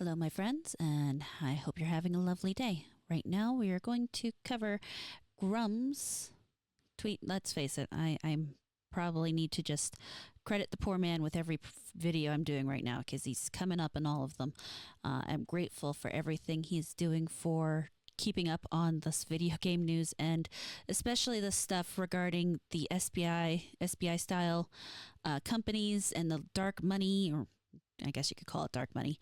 Hello, my friends, and I hope you're having a lovely day. Right now, we are going to cover Grum's tweet. Let's face it, I probably need to just credit the poor man with every video I'm doing right now because he's coming up in all of them. I'm grateful for everything he's doing for keeping up on this video game news, and especially the stuff regarding the SBI style companies and the dark money, or I guess you could call it dark money,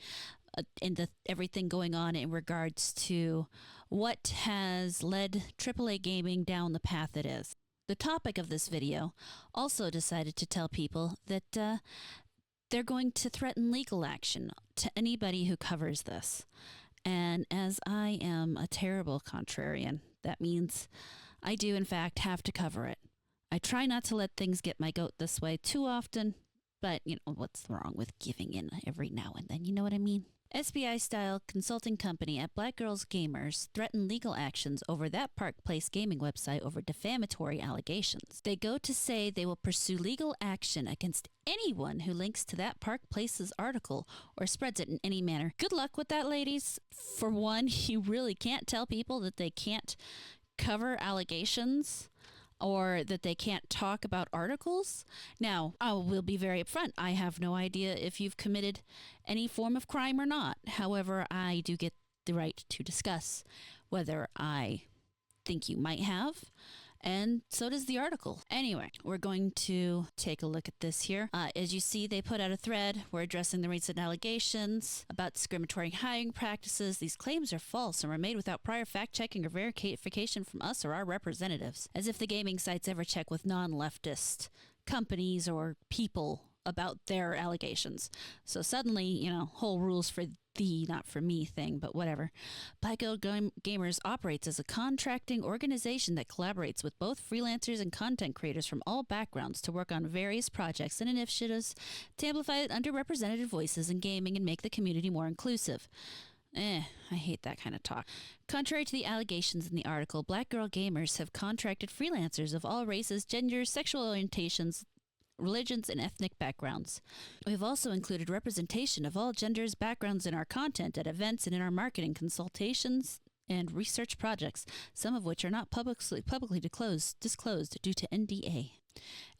and everything going on in regards to what has led AAA gaming down the path it is. The topic of this video also decided to tell people that they're going to threaten legal action to anybody who covers this. And as I am a terrible contrarian, that means I do in fact have to cover it. I try not to let things get my goat this way too often, but you know, what's wrong with giving in every now and then? You know what I mean? SBI-style consulting company at Black Girls Gamers threatened legal actions over that Park Place gaming website over defamatory allegations. They go to say they will pursue legal action against anyone who links to that Park Place's article or spreads it in any manner. Good luck with that, ladies. For one, you really can't tell people that they can't cover allegations or that they can't talk about articles. Now, I will be very upfront. I have no idea if you've committed any form of crime or not. However, I do get the right to discuss whether I think you might have, and so does the article. Anyway, we're going to take a look at this here. As you see, they put out a thread. We're addressing the recent allegations about discriminatory hiring practices. These claims are false and were made without prior fact-checking or verification from us or our representatives. As if the gaming sites ever check with non-leftist companies or people about their allegations. So suddenly, you know, whole rules for the not for me thing, but whatever. Black Girl Gamers operates as a contracting organization that collaborates with both freelancers and content creators from all backgrounds to work on various projects and initiatives to amplify underrepresented voices in gaming and make the community more inclusive. I hate that kind of talk. Contrary to the allegations in the article, Black Girl Gamers have contracted freelancers of all races, genders, sexual orientations, religions, and ethnic backgrounds. We've also included representation of all genders, backgrounds in our content at events and in our marketing consultations and research projects, some of which are not publicly disclosed due to NDA.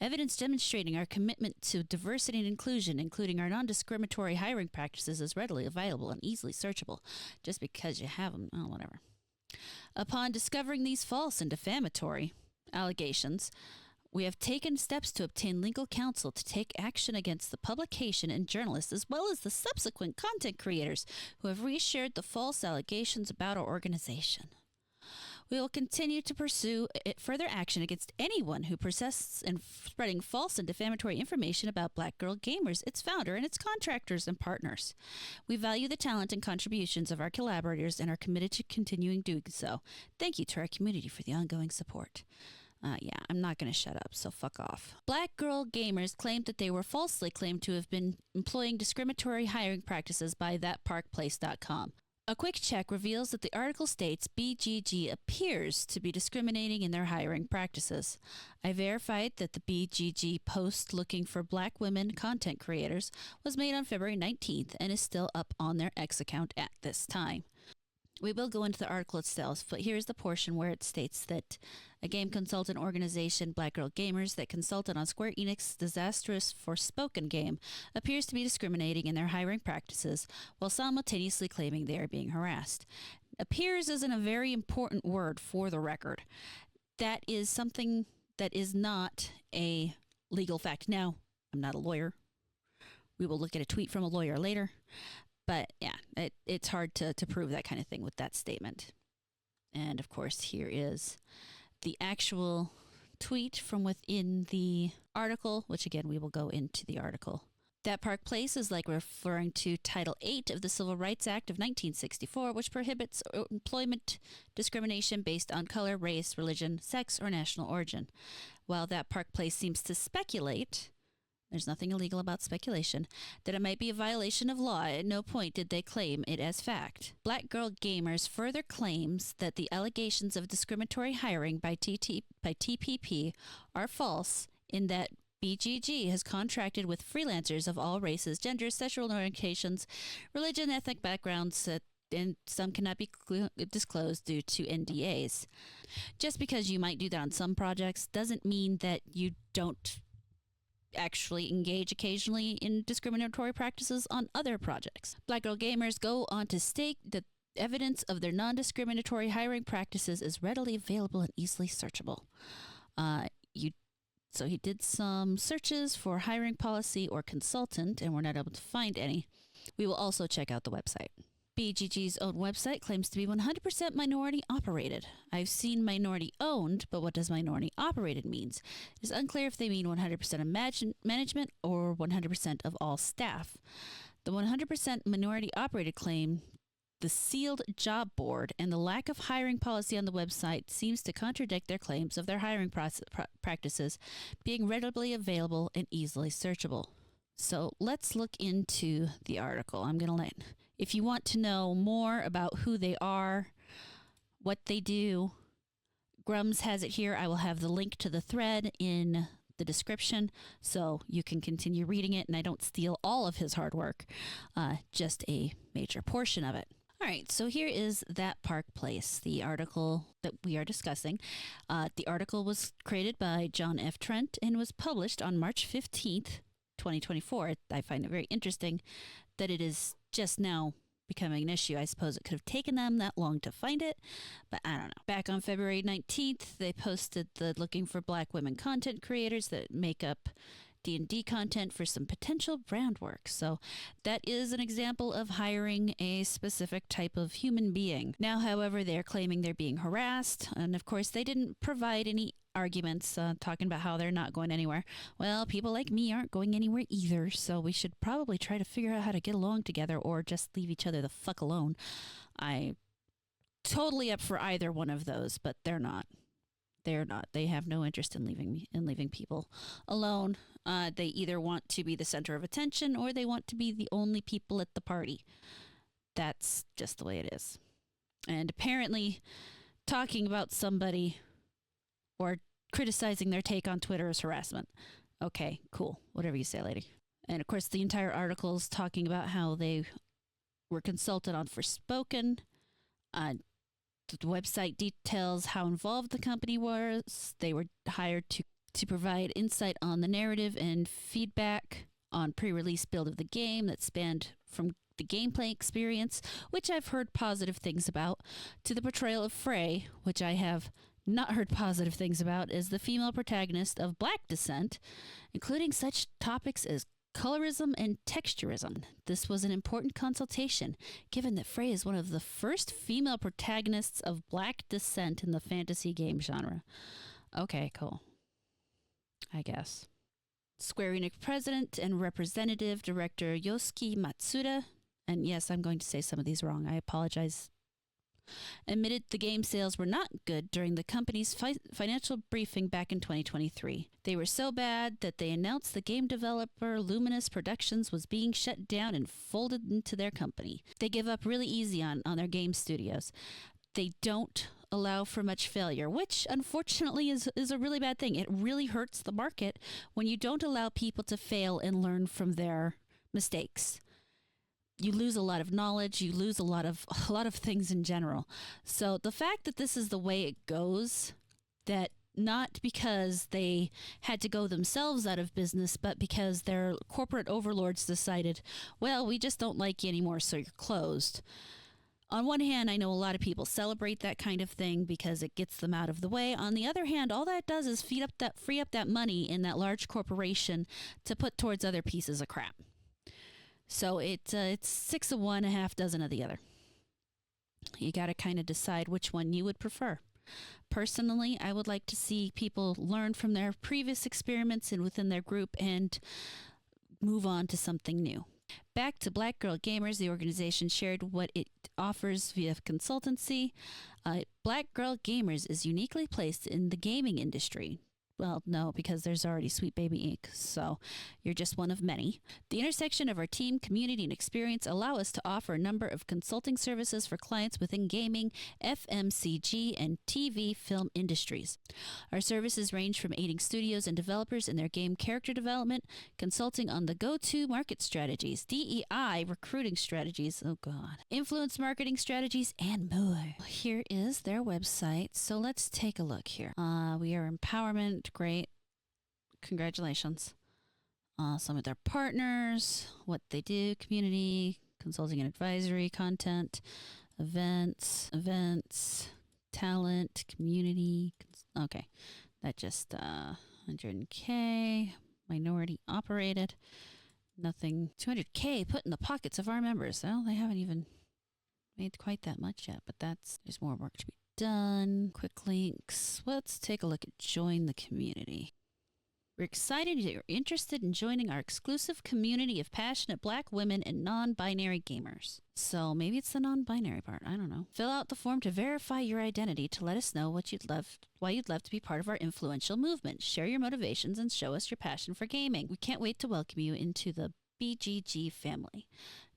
Evidence demonstrating our commitment to diversity and inclusion, including our non-discriminatory hiring practices, is readily available and easily searchable. Just because you have them, oh, whatever. Upon discovering these false and defamatory allegations, we have taken steps to obtain legal counsel to take action against the publication and journalists, as well as the subsequent content creators who have reshared the false allegations about our organization. We will continue to pursue further action against anyone who persists in spreading false and defamatory information about Black Girl Gamers, its founder, and its contractors and partners. We value the talent and contributions of our collaborators and are committed to continuing doing so. Thank you to our community for the ongoing support. I'm not going to shut up, so fuck off. Black Girl Gamers claimed that they were falsely claimed to have been employing discriminatory hiring practices by thatparkplace.com. A quick check reveals that the article states BGG appears to be discriminating in their hiring practices. I verified that the BGG post looking for Black women content creators was made on February 19th and is still up on their X account at this time. We will go into the article itself, but here's the portion where it states that a game consultant organization, Black Girl Gamers, that consulted on Square Enix's disastrous Forspoken game, appears to be discriminating in their hiring practices while simultaneously claiming they are being harassed. Appears isn't a very important word for the record. That is something that is not a legal fact. Now, I'm not a lawyer. We will look at a tweet from a lawyer later. But yeah, it's hard to prove that kind of thing with that statement. And of course, here is the actual tweet from within the article, which again, we will go into the article. That Park Place is like referring to Title 8 of the Civil Rights Act of 1964, which prohibits employment discrimination based on color, race, religion, sex, or national origin. While That Park Place seems to speculate, there's nothing illegal about speculation, that it might be a violation of law. At no point did they claim it as fact. Black Girl Gamers further claims that the allegations of discriminatory hiring by TPP are false in that BGG has contracted with freelancers of all races, genders, sexual orientations, religion, ethnic backgrounds, and some cannot be disclosed due to NDAs. Just because you might do that on some projects doesn't mean that you don't actually engage occasionally in discriminatory practices on other projects. Black Girl Gamers go on to state that evidence of their non-discriminatory hiring practices is readily available and easily searchable. So he did some searches for hiring policy or consultant, and we're not able to find any. We will also check out the website. BGG's own website claims to be 100% minority operated. I've seen minority owned, but what does minority operated means? It's unclear if they mean 100% of management or 100% of all staff. The 100% minority operated claim, the sealed job board, and the lack of hiring policy on the website seems to contradict their claims of their hiring practices being readily available and easily searchable. So let's look into the article. If you want to know more about who they are, what they do, Grums has it here. I will have the link to the thread in the description so you can continue reading it and I don't steal all of his hard work, just a major portion of it. All right, so here is That Park Place, the article that we are discussing. The article was created by John F. Trent and was published on March 15th, 2024. I find it very interesting that it is just now becoming an issue. I suppose it could have taken them that long to find it, but I don't know. Back on February 19th, they posted the looking for Black women content creators that make up D&D content for some potential brand work. So that is an example of hiring a specific type of human being. Now, however, they're claiming they're being harassed. And of course, they didn't provide any arguments talking about how they're not going anywhere. Well, people like me aren't going anywhere either. So we should probably try to figure out how to get along together or just leave each other the fuck alone. I'm totally up for either one of those, but they're not. They're not. They have no interest in leaving people alone. They either want to be the center of attention or they want to be the only people at the party. That's just the way it is. And apparently, talking about somebody or criticizing their take on Twitter is harassment. Okay, cool. Whatever you say, lady. And of course, the entire article is talking about how they were consulted on Forspoken. The website details how involved the company was. They were hired to provide insight on the narrative and feedback on pre-release build of the game that spanned from the gameplay experience, which I've heard positive things about, to the portrayal of Frey, which I have not heard positive things about, as the female protagonist of Black descent, including such topics as colorism and texturism. This was an important consultation, given that Frey is one of the first female protagonists of Black descent in the fantasy game genre. Okay, cool. I guess. Square Enix president and representative director Yosuke Matsuda, and yes, I'm going to say some of these wrong, I apologize, admitted the game sales were not good during the company's financial briefing back in 2023. They were so bad that they announced the game developer Luminous Productions was being shut down and folded into their company. They give up really easy on their game studios. They don't allow for much failure, which unfortunately is a really bad thing. It really hurts the market when you don't allow people to fail and learn from their mistakes. You lose a lot of knowledge, you lose a lot of things in general. So the fact that this is the way it goes, that not because they had to go themselves out of business, but because their corporate overlords decided, well, we just don't like you anymore, so you're closed. On one hand, I know a lot of people celebrate that kind of thing because it gets them out of the way. On the other hand, all that does is free up that money in that large corporation to put towards other pieces of crap. So it's 6 of one, a half dozen of the other. You got to kind of decide which one you would prefer. Personally, I would like to see people learn from their previous experiments and within their group and move on to something new. Back to Black Girl Gamers, the organization shared what it offers via consultancy. Black Girl Gamers is uniquely placed in the gaming industry Well, no, because there's already Sweet Baby Inc. So you're just one of many. The intersection of our team, community, and experience allow us to offer a number of consulting services for clients within gaming, FMCG, and TV film industries. Our services range from aiding studios and developers in their game character development, consulting on the go-to market strategies, DEI recruiting strategies, oh God, influence marketing strategies, and more. Here is their website. So let's take a look here. We are empowerment. Great. Congratulations. Some of their partners, what they do, community, consulting and advisory, content, events, talent, community. Okay. That just 100K, minority operated. Nothing. 200K put in the pockets of our members. Well, they haven't even made quite that much yet, but there's more work to be done. Quick links. Let's take a look at join the community. We're excited that you're interested in joining our exclusive community of passionate Black women and non-binary gamers. So maybe it's the non-binary part. I don't know. Fill out the form to verify your identity to let us know why you'd love to be part of our influential movement. Share your motivations and show us your passion for gaming. We can't wait to welcome you into the BGG family.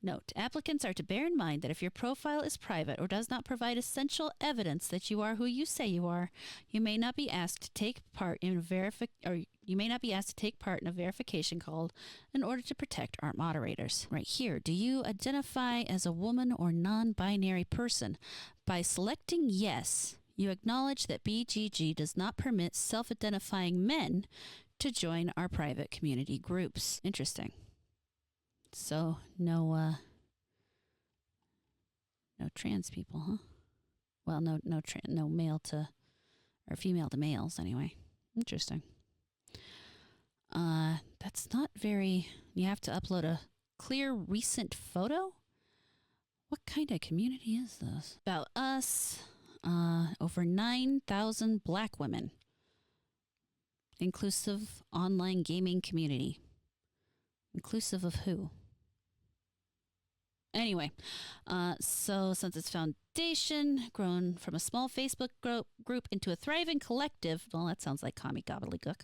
Note, applicants are to bear in mind that if your profile is private or does not provide essential evidence that you are who you say you are, you may not be asked to take part in a verification call in order to protect our moderators. Right here, do you identify as a woman or non-binary person? By selecting yes, you acknowledge that BGG does not permit self-identifying men to join our private community groups. Interesting. So no trans people, huh? Well, no male to or female to males anyway. Interesting. That's not very. You have to upload a clear recent photo. What kind of community is this? About us. Over 9,000 Black women, inclusive online gaming community. Inclusive of who? Anyway, so since its foundation, grown from a small Facebook group into a thriving collective, well, that sounds like commie gobbledygook,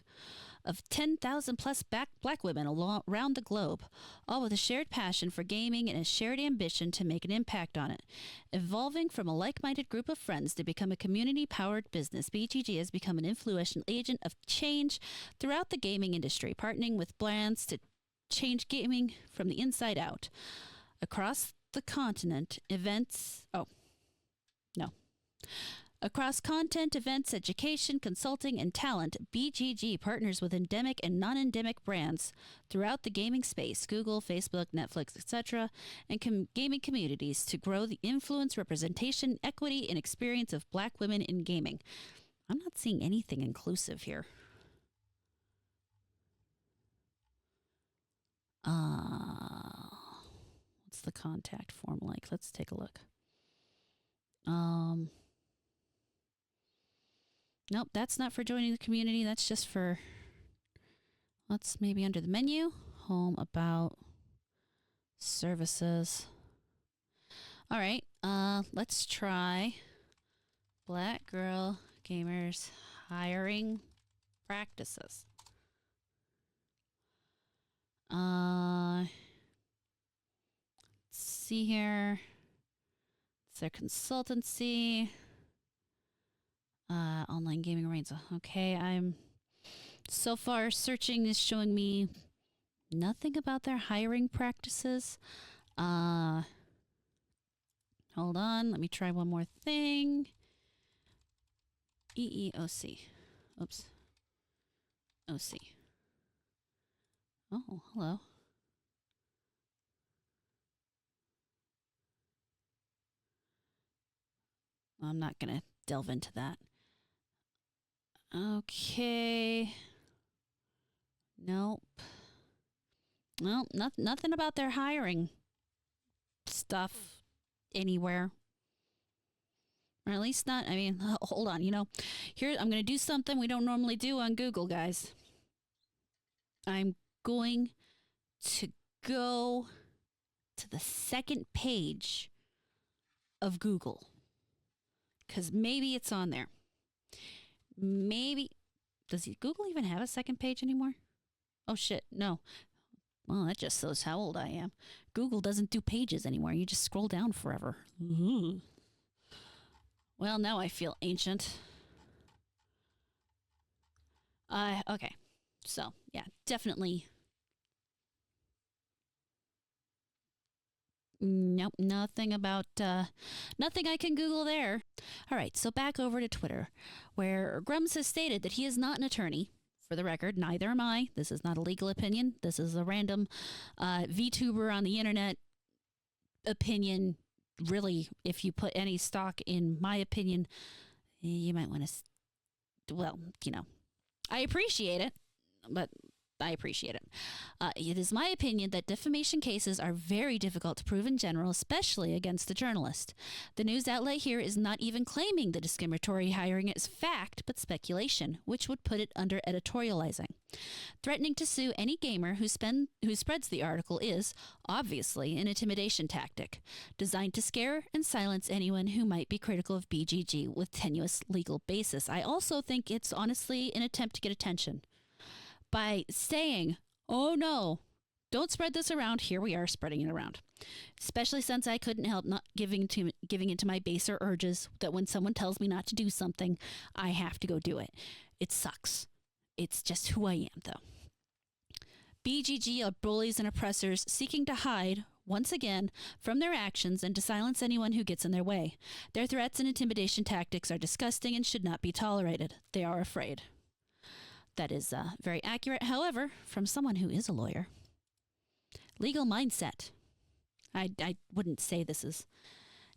of 10,000 plus Black women around the globe, all with a shared passion for gaming and a shared ambition to make an impact on it. Evolving from a like-minded group of friends to become a community-powered business, BGG has become an influential agent of change throughout the gaming industry, partnering with brands to change gaming from the inside out. Across the continent, Across content, events, education, consulting, and talent, BGG partners with endemic and non-endemic brands throughout the gaming space, Google, Facebook, Netflix, etc., and gaming communities to grow the influence, representation, equity, and experience of Black women in gaming. I'm not seeing anything inclusive here. What's the contact form like? Let's take a look. Nope, that's not for joining the community. That's just for, let's maybe under the menu, home, about, services. All right, let's try Black girl gamers hiring practices. Let's see here. It's their consultancy. Online gaming arrays. Okay, I'm so far searching is showing me nothing about their hiring practices. Hold on, let me try one more thing. EEOC. Oops. OC. Oh, hello. I'm not going to delve into that. Okay. Nope. Well, nothing about their hiring stuff anywhere. Or at least not, I mean, hold on, here, I'm going to do something we don't normally do on Google, guys. I'm going to go to the second page of Google. Because maybe it's on there. Maybe Does Google even have a second page anymore? Oh, shit. No. Well, that just shows how old I am. Google doesn't do pages anymore. You just scroll down forever. Ooh. Well, now I feel ancient. Okay. So, yeah, definitely. Nope, nothing about, nothing I can Google there. All right, so back over to Twitter, where Grums has stated that he is not an attorney. For the record, neither am I. This is not a legal opinion. This is a random VTuber on the internet opinion. Really, if you put any stock in my opinion, you might want to, well, I appreciate it, but I appreciate it. It is my opinion that defamation cases are very difficult to prove in general, especially against the journalist. The news outlet here is not even claiming the discriminatory hiring as fact, but speculation, which would put it under editorializing. Threatening to sue any gamer who spreads the article is, obviously, an intimidation tactic, designed to scare and silence anyone who might be critical of BGG with tenuous legal basis. I also think it's honestly an attempt to get attention. By saying, oh no, don't spread this around, here we are spreading it around. Especially since I couldn't help not giving into my baser urges that when someone tells me not to do something, I have to go do it. It sucks. It's just who I am, though. BGG are bullies and oppressors seeking to hide, once again, from their actions and to silence anyone who gets in their way. Their threats and intimidation tactics are disgusting and should not be tolerated. They are afraid. That is very accurate, however, from someone who is a lawyer. Legal mindset. I wouldn't say this is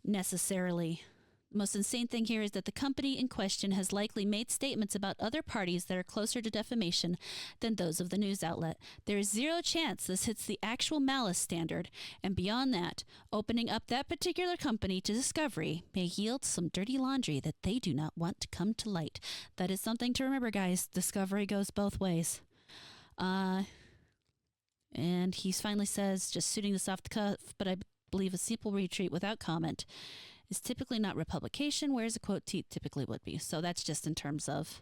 necessarily. The most insane thing here is that the company in question has likely made statements about other parties that are closer to defamation than those of the news outlet. There is zero chance this hits the actual malice standard, and beyond that, opening up that particular company to discovery may yield some dirty laundry that they do not want to come to light. That is something to remember, guys. Discovery goes both ways. And he finally says, just shooting this off the cuff, but I believe a simple retweet without comment is typically not republication, whereas a quote typically would be. So that's just in terms of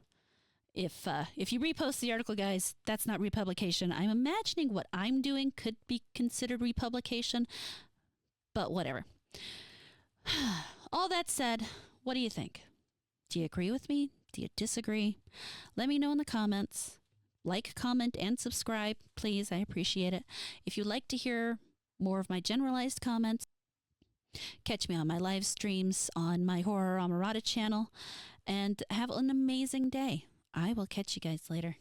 if you repost the article, guys, that's not republication. I'm imagining what I'm doing could be considered republication, but whatever. All that said, what do you think? Do you agree with me? Do you disagree? Let me know in the comments. Like, comment, and subscribe, please. I appreciate it. If you'd like to hear more of my generalized comments, catch me on my live streams on my Horror Amarada channel, and have an amazing day. I will catch you guys later.